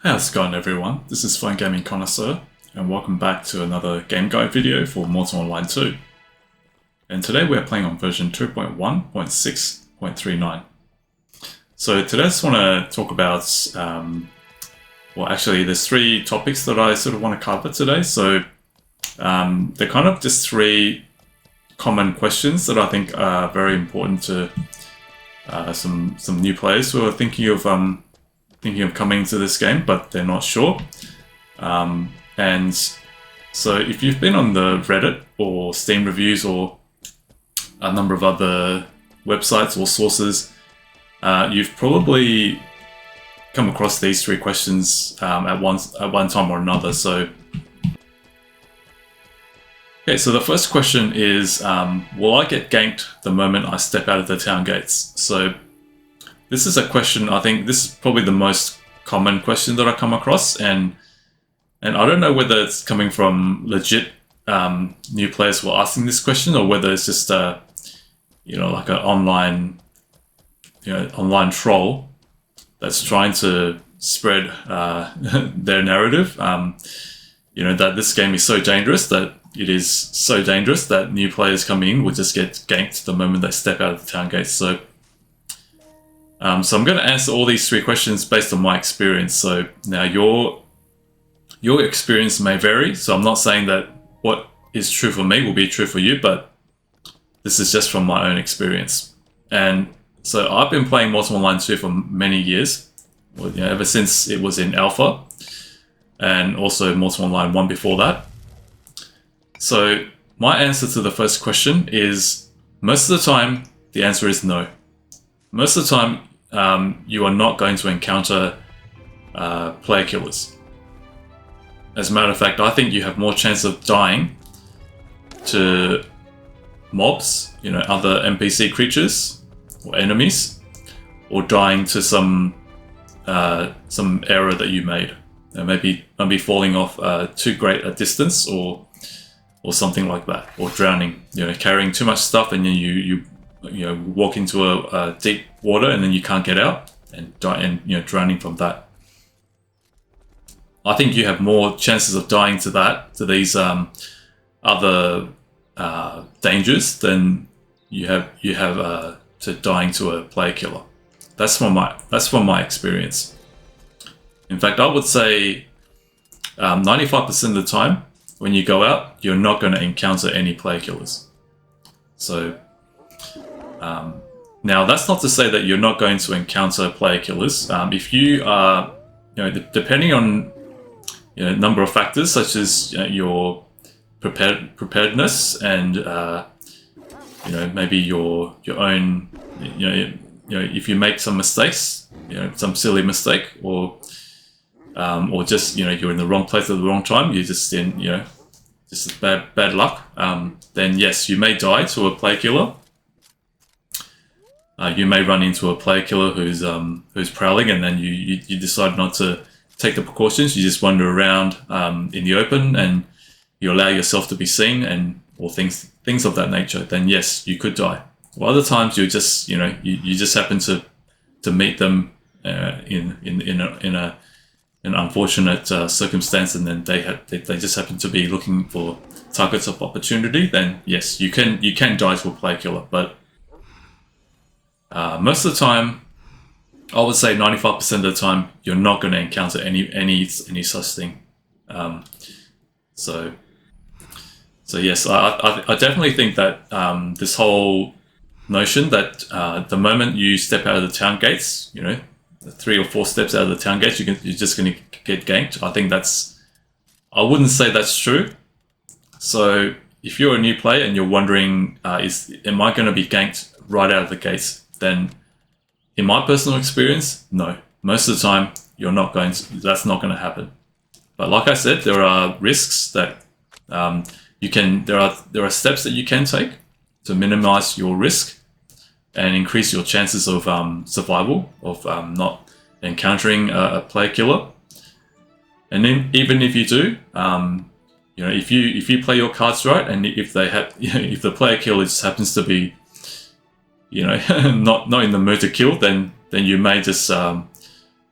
How's it going, everyone? This is Phone Gaming Connoisseur, and welcome back to another game guide video for Mortal Online 2. And today we're playing on version 2.1.6.39. So today I just want to talk about, well actually there's three topics that I sort of want to cover today. So they're kind of just three common questions that I think are very important to some new players who are thinking of coming to this game, but they're not sure. And so if you've been on the Reddit or Steam reviews or a number of other websites or sources, you've probably come across these three questions at one time or another. So, okay, so the first question is, will I get ganked the moment I step out of the town gates? So this is a question, I think this is probably the most common question that I come across, and I don't know whether it's coming from legit new players who are asking this question, or whether it's just like an online troll that's trying to spread their narrative. That this game is so dangerous, that it is so dangerous that new players coming in will just get ganked the moment they step out of the town gates. So I'm going to answer all these three questions based on my experience. So now your experience may vary. So I'm not saying that what is true for me will be true for you, but this is just from my own experience. And so I've been playing Mortal Online 2 for many years, ever since it was in alpha, and also Mortal Online 1 before that. So my answer to the first question is, most of the time, the answer is no. Most of the time, you are not going to encounter player killers. As a matter of fact, I think you have more chance of dying to mobs, other NPC creatures or enemies, or dying to some error that you made, maybe falling off too great a distance, or something like that, or drowning, carrying too much stuff, and then you walk into a deep water and then you can't get out and die, and drowning from that. I think you have more chances of dying to these other dangers than you have to dying to a player killer. That's from my experience. In fact, I would say 95% of the time when you go out, you're not going to encounter any player killers. So now that's not to say that you're not going to encounter player killers. If you are, depending on number of factors, such as your preparedness and maybe your own, if you make some mistakes, some silly mistake, or just you're in the wrong place at the wrong time, you're just in just bad luck, then yes, you may die to a player killer. You may run into a player killer who's prowling, and then you decide not to take the precautions. You just wander around in the open, and you allow yourself to be seen, or things of that nature. Then yes, you could die. Well, other times you just you just happen to meet them in an unfortunate circumstance, and then they just happen to be looking for targets of opportunity. Then yes, you can die to a player killer, but most of the time, I would say 95% of the time, you're not going to encounter any such thing. So yes, I definitely think that this whole notion that the moment you step out of the town gates, 3 or 4 steps out of the town gates, you're just going to get ganked. I think I wouldn't say that's true. So if you're a new player and you're wondering, am I going to be ganked right out of the gates? Then, in my personal experience, no. Most of the time, that's not going to happen. But like I said, there are risks that there are steps that you can take to minimize your risk and increase your chances of survival, of not encountering a player killer. And then, even if you do, if you play your cards right, and if the player killer just happens to be not in the mood to kill, then you may just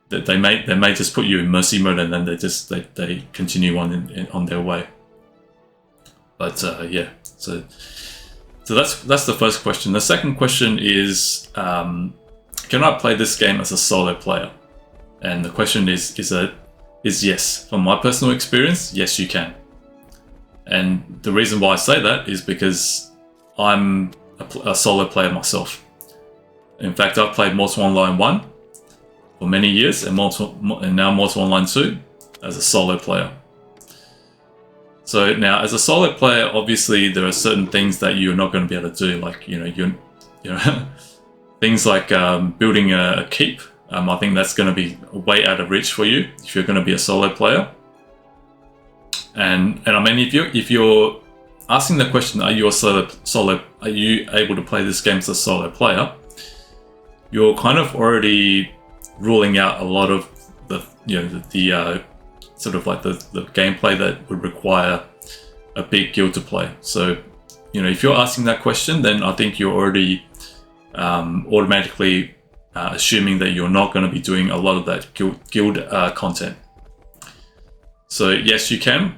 they may just put you in mercy mode, and then they continue on their way. But yeah, so that's the first question. The second question is, can I play this game as a solo player? And the question is yes. From my personal experience, yes, you can. And the reason why I say that is because I'm a solo player myself. In fact, I've played Mortal Online 1 for many years, and now Mortal Online 2 as a solo player. So now, as a solo player, obviously there are certain things that you're not going to be able to do, like you know things like building a keep. I think that's going to be way out of reach for you if you're going to be a solo player. And I mean, if you're asking the question, are you are you able to play this game as a solo player? You're kind of already ruling out a lot of the sort of like the gameplay that would require a big guild to play. So, if you're asking that question, then I think you're already automatically assuming that you're not going to be doing a lot of that guild content. So yes, you can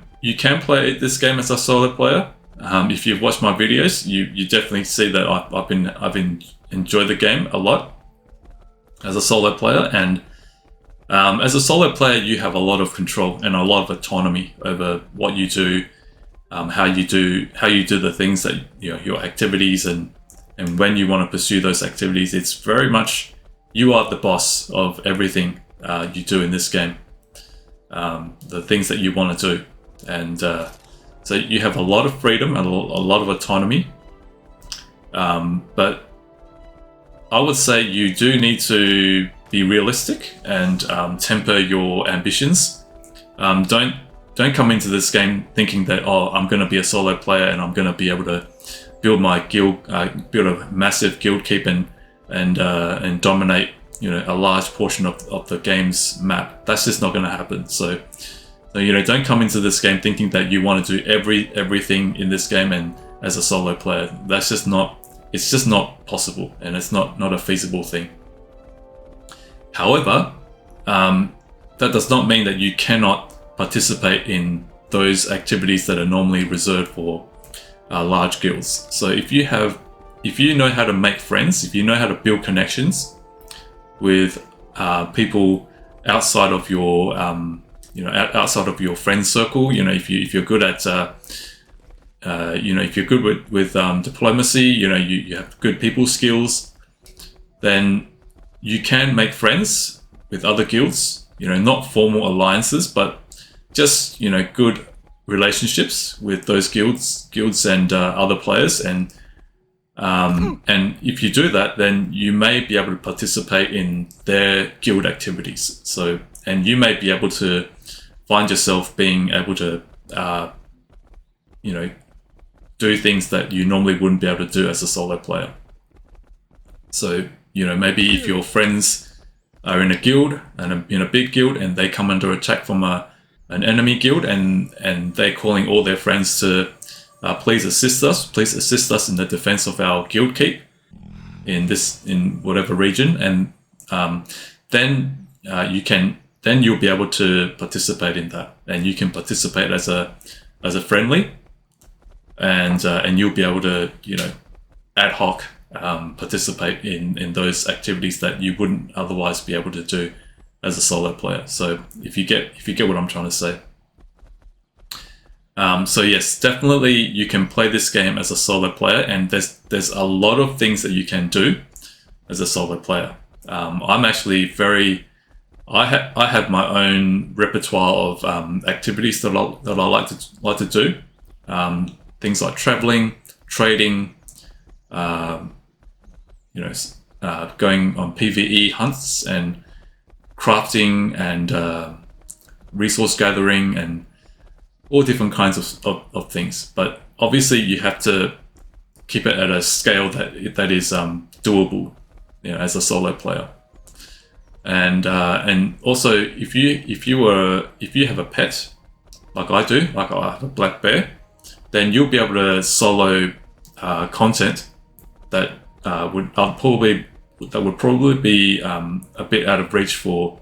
play this game as a solo player. If you've watched my videos, you definitely see that I've enjoyed the game a lot as a solo player, and as a solo player, you have a lot of control and a lot of autonomy over what you do, how you do the things that your activities, and when you want to pursue those activities. It's very much you are the boss of everything you do in this game, the things that you want to do, and so you have a lot of freedom and a lot of autonomy. But I would say you do need to be realistic and temper your ambitions. Don't come into this game thinking that, I'm going to be a solo player and I'm going to be able to build my guild, build a massive guild keep and dominate a large portion of the game's map. That's just not going to happen. So don't come into this game thinking that you want to do everything in this game and as a solo player. That's just not. It's just not possible, and it's not a feasible thing. However, that does not mean that you cannot participate in those activities that are normally reserved for large guilds. So if you know how to make friends, if you know how to build connections with people outside of your outside of your friend circle, if you're good at if you're good with diplomacy, you have good people skills, then you can make friends with other guilds, not formal alliances, but just, good relationships with those guilds and other players. And if you do that, then you may be able to participate in their guild activities. So, and you may be able to find yourself being able to, do things that you normally wouldn't be able to do as a solo player. So, maybe if your friends are in a guild and in a big guild, and they come under attack from an enemy guild, and they're calling all their friends to please assist us in the defense of our guild keep in whatever region, and then you'll be able to participate in that, and you can participate as a friendly. And you'll be able to, ad hoc participate in those activities that you wouldn't otherwise be able to do as a solo player. So if you get what I'm trying to say. So yes, definitely you can play this game as a solo player, and there's a lot of things that you can do as a solo player. I'm actually I have my own repertoire of activities that I like to do. Things like traveling, trading, going on PvE hunts and crafting and resource gathering and all different kinds of things. But obviously you have to keep it at a scale that is doable, as a solo player. And also if you have a pet, like I do, like I have a black bear, then you'll be able to solo content that would probably be a bit out of reach for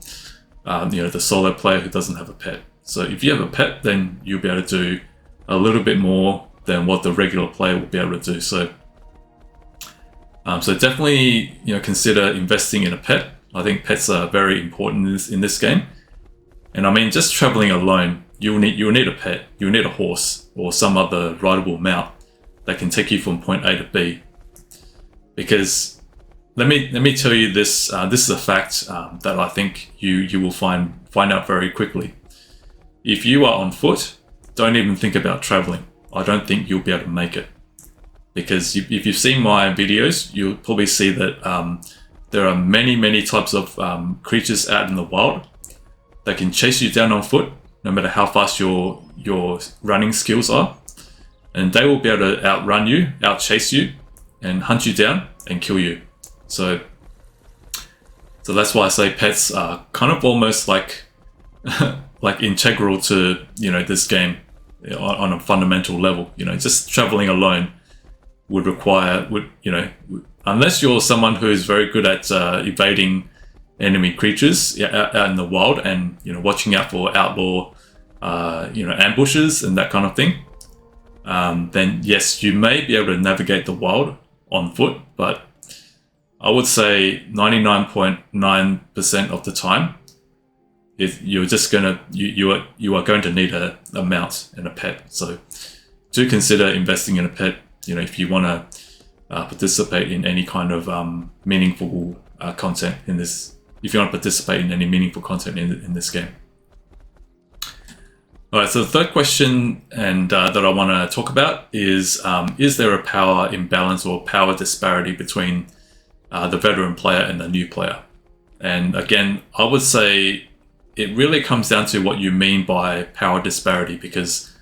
the solo player who doesn't have a pet. So if you have a pet, then you'll be able to do a little bit more than what the regular player will be able to do. So definitely, consider investing in a pet. I think pets are very important in this game. And I mean, just traveling alone, you'll need a pet. You'll need a horse or some other rideable mount that can take you from point A to B. Because let me tell you this. This is a fact that I think you will find out very quickly. If you are on foot, don't even think about traveling. I don't think you'll be able to make it. Because if you've seen my videos, you'll probably see that there are many types of creatures out in the wild that can chase you down on foot, no matter how fast your running skills are. And they will be able to outrun you, outchase you, and hunt you down and kill you. So that's why I say pets are kind of almost like integral to this game on a fundamental level. Just traveling alone would unless you're someone who is very good at evading enemy creatures out in the wild and watching out for outlaw ambushes and that kind of thing, then yes, you may be able to navigate the wild on foot, but I would say 99.9% of the time, you are going to need a mount and a pet. So do consider investing in a pet. If you want to participate in any kind of meaningful content in this. If you want to participate in any meaningful content in this game. All right. So the third question and that I want to talk about is there a power imbalance or power disparity between the veteran player and the new player? And again, I would say it really comes down to what you mean by power disparity, because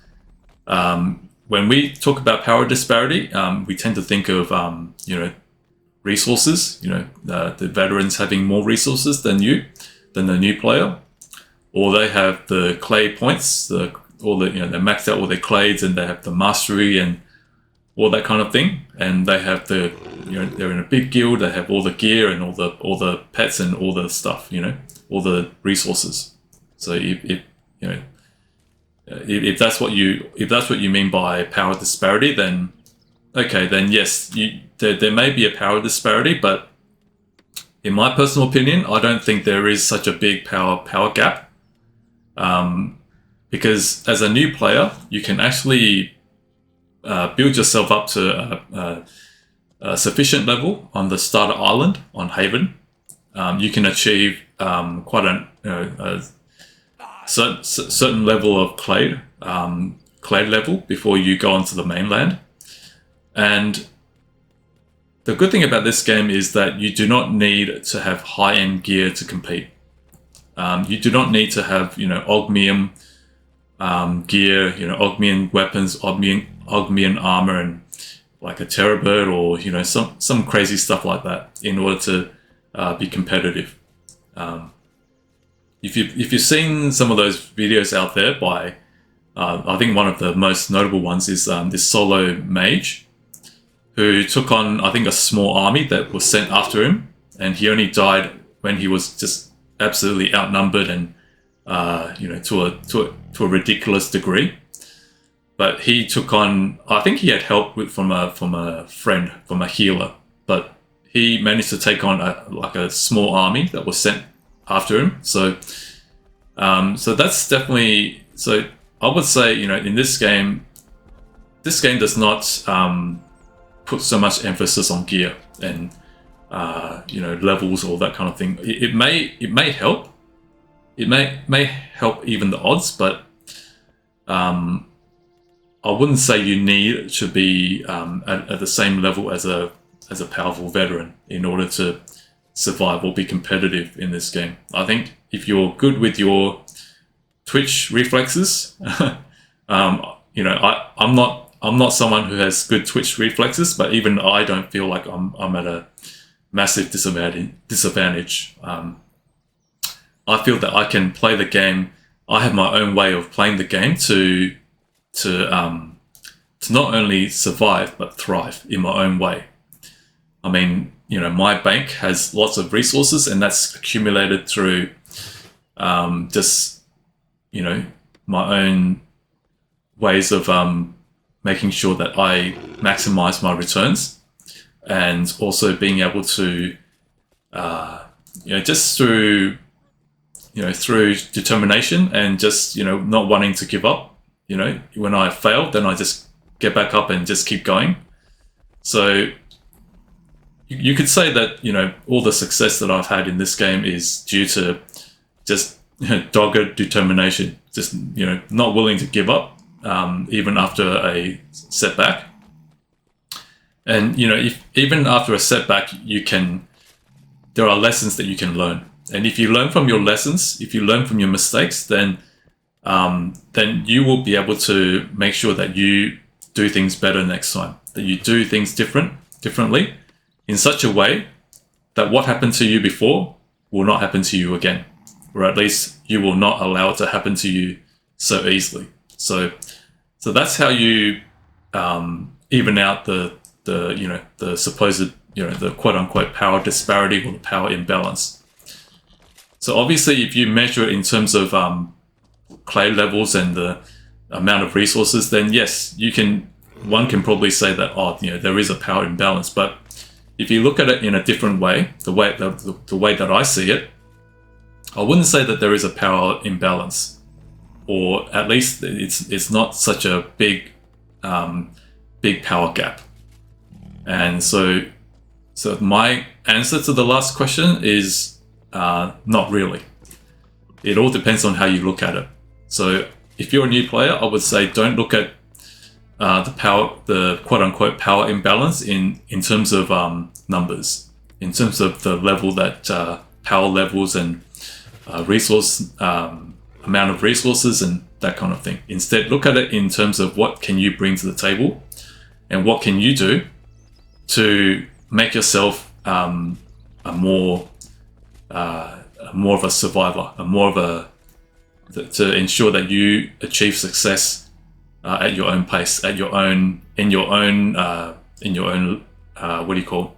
when we talk about power disparity, we tend to think of resources. The veterans having more resources than the new player, or they have the clay points, they're maxed out all their clades and they have the mastery and all that kind of thing, and they have they're in a big guild, they have all the gear and all the pets and all the stuff, all the resources. So if that's what you mean by power disparity, then okay, then yes, there may be a power disparity, but in my personal opinion, I don't think there is such a big power gap, because as a new player, you can actually build yourself up to a sufficient level on the starter island on Haven. You can achieve quite a certain level of clade level before you go onto the mainland. And the good thing about this game is that you do not need to have high-end gear to compete. You do not need to have Ogmium gear, Ogmium weapons, Ogmium armor, and like a Terror Bird or some crazy stuff like that in order to be competitive. If you've seen some of those videos out there by, I think one of the most notable ones is this solo mage who took on, I think, a small army that was sent after him, and he only died when he was just absolutely outnumbered and to a ridiculous degree. But he took on, I think he had help from a friend, from a healer, but he managed to take on a small army that was sent after him. So that's definitely, so I would say, in this game does not put so much emphasis on gear and levels or that kind of thing. It may help. It may help even the odds, but I wouldn't say you need to be at the same level as a powerful veteran in order to survive or be competitive in this game. I think if you're good with your twitch reflexes, I'm not someone who has good twitch reflexes, but even I don't feel like I'm at a massive disadvantage. I feel that I can play the game. I have my own way of playing the game to not only survive but thrive in my own way. I mean, my bank has lots of resources, and that's accumulated through just, my own ways of making sure that I maximize my returns, and also being able to, just through determination and just, not wanting to give up. When I fail, then I just get back up and just keep going. So you could say that, all the success that I've had in this game is due to just dogged determination, just, not willing to give up, even after a setback. And, if even after a setback, there are lessons that you can learn. And if you learn from your lessons, if you learn from your mistakes, then you will be able to make sure that you do things better next time, that you do things differently in such a way that what happened to you before will not happen to you again, or at least you will not allow it to happen to you so easily. So that's how you even out the supposed, the quote unquote power disparity or the power imbalance. So obviously, if you measure it in terms of clay levels and the amount of resources, then yes, one can probably say that, there is a power imbalance. But if you look at it in a different way, the way that I see it, I wouldn't say that there is a power imbalance, or at least it's not such a big power gap. And so my answer to the last question is not really. It all depends on how you look at it. So if you're a new player, I would say don't look at the quote unquote power imbalance in terms of numbers, in terms of the level that power levels and resource amount of resources and that kind of thing. Instead, look at it in terms of what can you bring to the table, and what can you do to make yourself more of a survivor, to ensure that you achieve success at your own pace, in your own what do you call?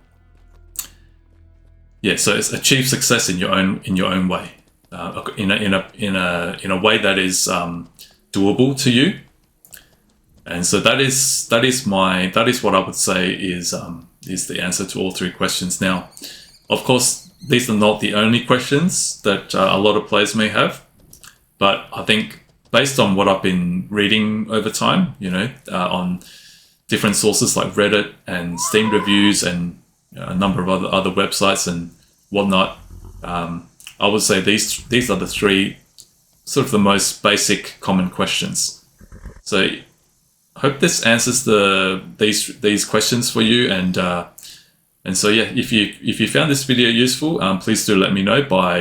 Yeah, so it's achieve success in your own way, in a way that is doable to you. And so that is what I would say is the answer to all three questions. Now, of course, these are not the only questions that a lot of players may have, but I think based on what I've been reading over time, on different sources like Reddit and Steam reviews and a number of other websites and whatnot, I would say these are the three sort of the most basic common questions. So I hope this answers these questions for you, and so yeah, if you found this video useful, please do let me know by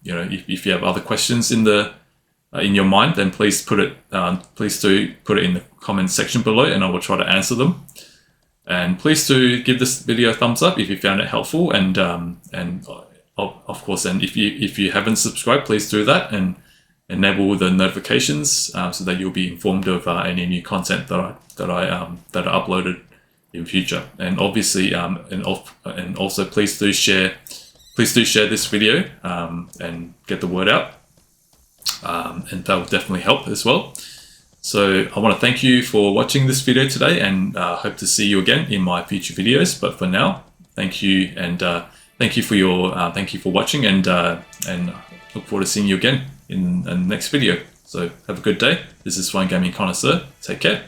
if you have other questions in your mind, then please do put it in the comment section below, and I will try to answer them. And please do give this video a thumbs up if you found it helpful, and of course, and if you haven't subscribed, please do that and enable the notifications so that you'll be informed of any new content that are uploaded in future. And obviously, and also please do share this video and get the word out, and that will definitely help as well. So I want to thank you for watching this video today, and hope to see you again in my future videos. But for now, thank you, and thank you for watching, and look forward to seeing you again in the next video. So have a good day. This is Fine Gaming Connoisseur. Take care.